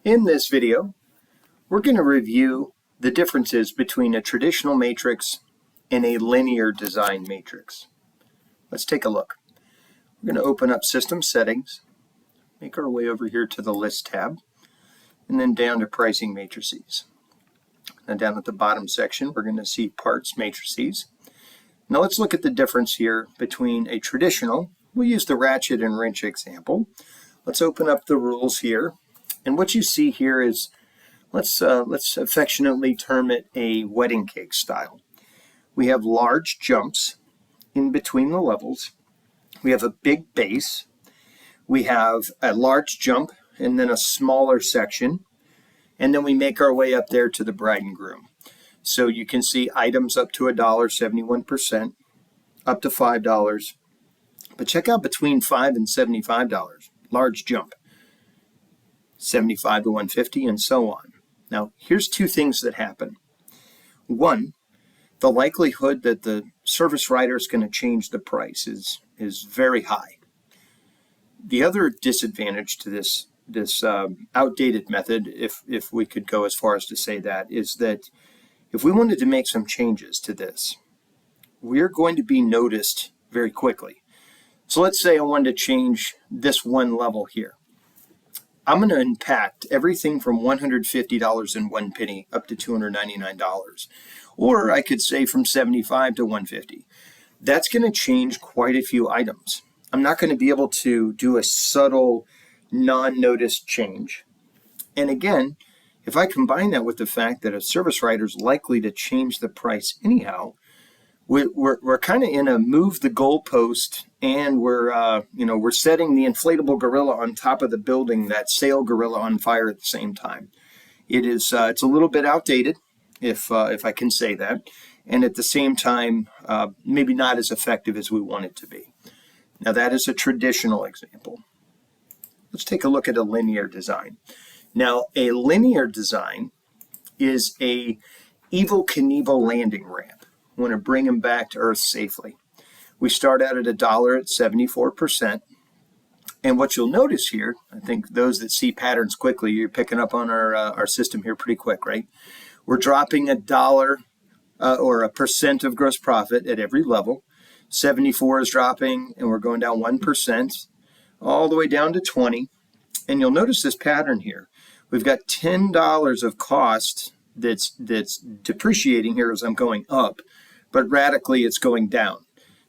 In this video, we're going to review the differences between a traditional matrix and a linear design matrix. Let's take a look. We're going to open up System Settings, make our way over here to the List tab, and then down to Pricing Matrices. Now down at the bottom section, we're going to see Parts Matrices. Now let's look at the difference here between a traditional, we'll use the ratchet and wrench example. Let's open up the rules here. And what you see here is, let's affectionately term it a wedding cake style. We have large jumps in between the levels. We have a big base. We have a large jump and then a smaller section. And then we make our way up there to the bride and groom. So you can see items up to $1, 71%, up to $5. But check out between $5 and $75, large jump. 75 to 150 and so on. Now, here's two things that happen. One, the likelihood that the service writer is going to change the price is very high. The other disadvantage to this outdated method, if we could go as far as to say that, is that if we wanted to make some changes to this, we're going to be noticed very quickly. So let's say I wanted to change this one level here. I'm going to impact everything from $150.01 up to $299. Or I could say from $75 to $150. That's going to change quite a few items. I'm not going to be able to do a subtle, non-noticed change. And again, if I combine that with the fact that a service writer is likely to change the price anyhow, we're kind of in a move the goalpost, and we're setting the inflatable gorilla on top of the building, that sail gorilla on fire at the same time. It's a little bit outdated, if I can say that, and at the same time, maybe not as effective as we want it to be. Now that is a traditional example. Let's take a look at a linear design. Now a linear design is a Evel Knievel landing ramp. We want to bring them back to Earth safely. We start out at $1 at 74%. And what you'll notice here, I think those that see patterns quickly, you're picking up on our system here pretty quick, right? We're dropping $1 or a percent of gross profit at every level. 74 is dropping, and we're going down 1%, all the way down to 20. And you'll notice this pattern here. We've got $10 of cost that's depreciating here as I'm going up, but radically it's going down.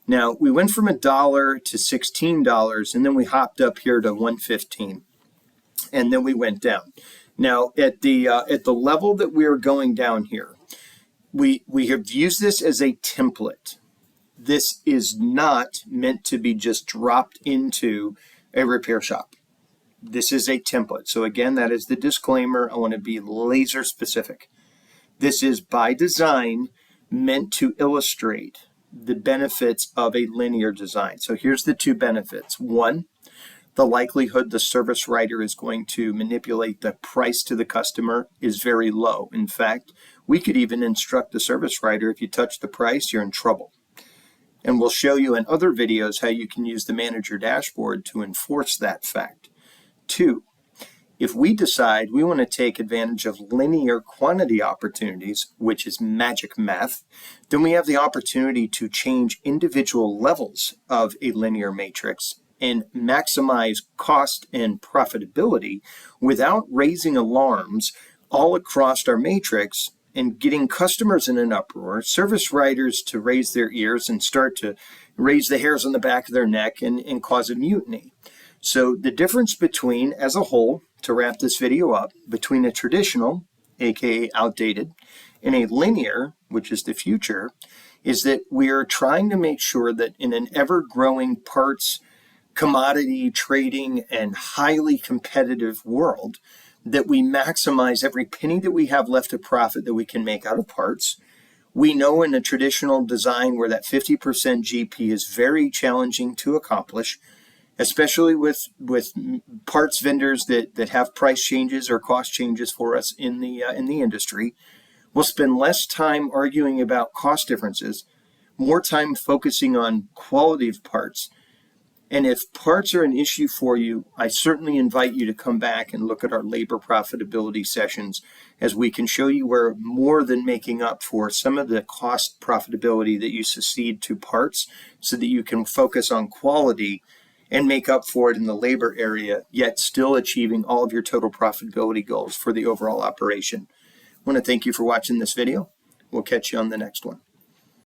Now we went from $1 to $16, and then we hopped up here to $115, and then we went down. Now at the level that we are going down here, we have used this as a template. This is not meant to be just dropped into a repair shop. This is a template. So again, that is the disclaimer. I want to be laser specific. This is by design meant to illustrate the benefits of a linear design. So here's the two benefits. One, the likelihood the service writer is going to manipulate the price to the customer is very low. In fact, we could even instruct the service writer, if you touch the price, you're in trouble. And we'll show you in other videos how you can use the manager dashboard to enforce that fact. Two, if we decide we want to take advantage of linear quantity opportunities, which is magic math, then we have the opportunity to change individual levels of a linear matrix and maximize cost and profitability without raising alarms all across our matrix and getting customers in an uproar, service writers to raise their ears and start to raise the hairs on the back of their neck and cause a mutiny. So the difference between, as a whole, to wrap this video up, between a traditional, aka outdated, and a linear, which is the future, is that we are trying to make sure that in an ever-growing parts, commodity, trading, and highly competitive world, that we maximize every penny that we have left to profit that we can make out of parts. We know in a traditional design where that 50% GP is very challenging to accomplish, especially with parts vendors that have price changes or cost changes for us in the industry. We'll spend less time arguing about cost differences, more time focusing on quality of parts, And if parts are an issue for you, I certainly invite you to come back and look at our labor profitability sessions, as we can show you where more than making up for some of the cost profitability that you succeed to parts, so that you can focus on quality and make up for it in the labor area, yet still achieving all of your total profitability goals for the overall operation. I want to thank you for watching this video. We'll catch you on the next one.